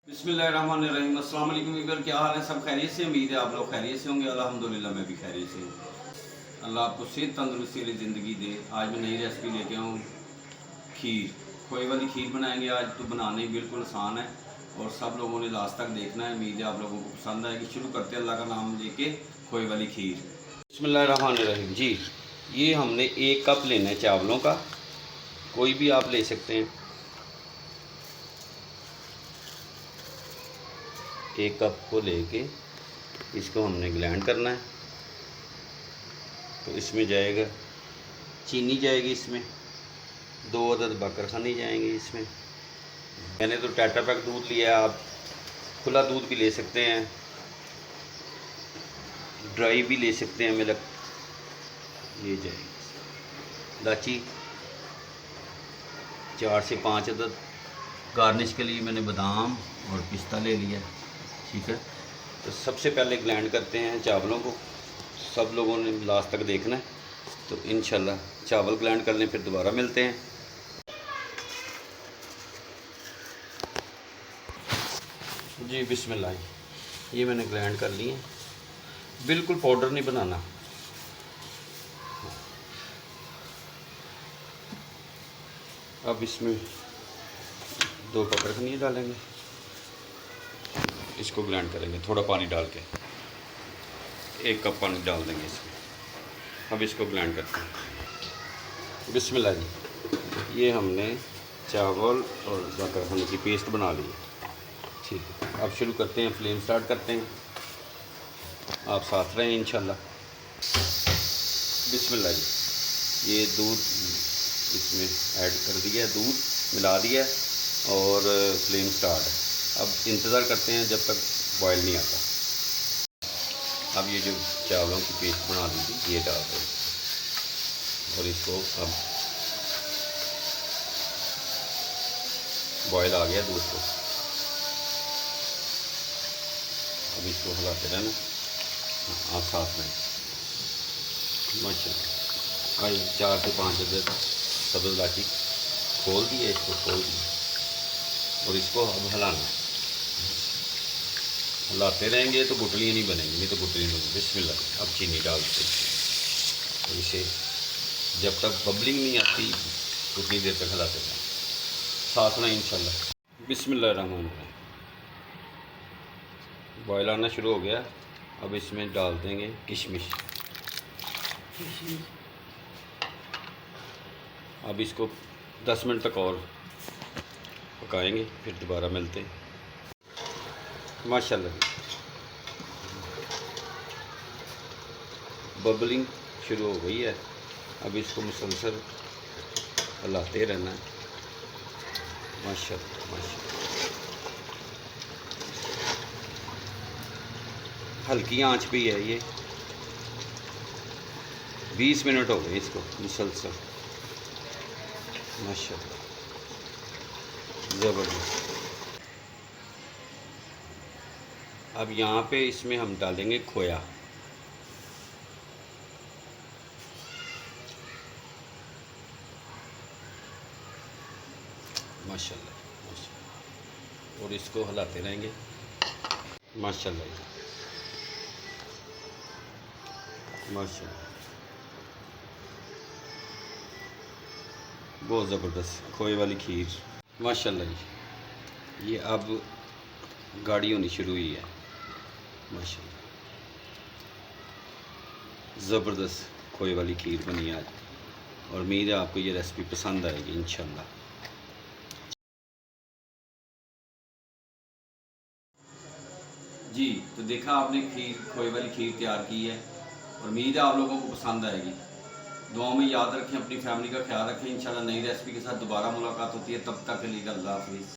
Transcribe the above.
बिस्मिल्लाहिर्रहमानिर्रहीम। अस्सलाम वालेकुम व्यूअर, क्या हाल है? सब खैरियत से? उम्मीद है आप लोग खैरियत से होंगे। अल्हम्दुलिल्लाह मैं भी खैरियत से हूँ। अल्लाह आपको सेहत तंदुरुस्ती वाली ज़िंदगी दे। आज मैं नई रेसिपी लेके आऊँ, खीर। खोए वाली खीर बनाएंगे आज। तो बनाने बिल्कुल आसान है और सब लोगों ने लास्ट तक देखना है। उम्मीद है आप लोगों को पसंद आएगी। शुरू करते हैं अल्लाह का नाम लेके खोए वाली खीर। बिस्मिल्लाहिर्रहमानिर्रहीम। जी, ये हमने 1 कप लेना है चावलों का, कोई भी आप ले सकते हैं। 1 कप को लेके इसको हमने ग्राइंड करना है। तो इसमें जाएगा चीनी, जाएगी इसमें 2 अदद बकरखानी जाएंगे इसमें। मैंने तो टाटा पैक दूध लिया है, आप खुला दूध भी ले सकते हैं, ड्राई भी ले सकते हैं मिल्क। ये जाएगी इलायची 4 से 5 अदद। गार्निश के लिए मैंने बादाम और पिस्ता ले लिया, ठीक है। तो सबसे पहले ग्राइंड करते हैं चावलों को। सब लोगों ने लास्ट तक देखना है। तो इंशाल्लाह चावल ग्राइंड कर लें, फिर दोबारा मिलते हैं। जी बिस्मिल्लाह, ये मैंने ग्राइंड कर लिए, बिल्कुल पाउडर नहीं बनाना। अब इसमें 2 बकरखानी डालेंगे, इसको ग्राइंड करेंगे थोड़ा पानी डाल के। 1 कप पानी डाल देंगे इसमें। अब इसको ग्राइंड करते हैं। बिस्मिल्लाह जी, ये हमने चावल और बकरखानी की पेस्ट बना ली है, ठीक है। अब शुरू करते हैं, फ्लेम स्टार्ट करते हैं। आप साथ रहें इंशाल्लाह। बिस्मिल्लाह जी, ये दूध इसमें ऐड कर दिया, दूध मिला दिया और फ्लेम स्टार्ट है। अब इंतज़ार करते हैं जब तक बॉयल नहीं आता। अब ये जो चावलों की पेस्ट बना दी थी ये डाल दें और इसको अब बॉयल आ गया दूध को। अब इसको हिलाते रहना, आप साथ में। माशाल्लाह, आज 4 से 5 अदद सब्ज़ इलायची खोल दिए, इसको खोल दिए और इसको अब हिलाना है। हिलाते रहेंगे तो गुटलियाँ नहीं बनेंगी, नहीं तो गुटली नहीं बनेगी। बिस्मिल्लाह। अब चीनी डालते हैं और इसे जब तक बबलिंग नहीं आती उतनी देर तक हिलाते रहें, साथ में इंशाल्लाह। बिस्मिल्लाहिर्रहमानिर्रहीम। बॉयल आना शुरू हो गया। अब इसमें डाल देंगे किशमिश। अब इसको 10 मिनट तक और पकाएंगे, फिर दोबारा मिलते हैं। माशाल्लाह, बबलिंग शुरू हो गई है। अब इसको मुसलसल हिलाते रहना है। माशाल्लाह माशाल्लाह। हल्की आंच पे है ये। 20 मिनट हो गए इसको मुसलसल। माशाल्लाह ज़बरदस्त। अब यहाँ पे इसमें हम डालेंगे खोया। माशाल्लाह माशाल्लाह, और इसको हिलाते रहेंगे। माशाल्लाह माशाल्लाह, बहुत ज़बरदस्त खोए वाली खीर। माशाल्लाह जी, ये अब गाढ़ी होनी शुरू हुई है। माशाल्लाह ज़बरदस्त खोए वाली खीर बनी आज, और उम्मीद है आपको ये रेसिपी पसंद आएगी इंशाल्लाह। जी, तो देखा आपने, खीर, खोए वाली खीर तैयार की है और उम्मीद है आप लोगों को पसंद आएगी। दुआओं में याद रखें, अपनी फैमिली का ख्याल रखें। इंशाल्लाह नई रेसिपी के साथ दोबारा मुलाकात होती है। तब तक के लिए अल्लाह हाफ़िज़।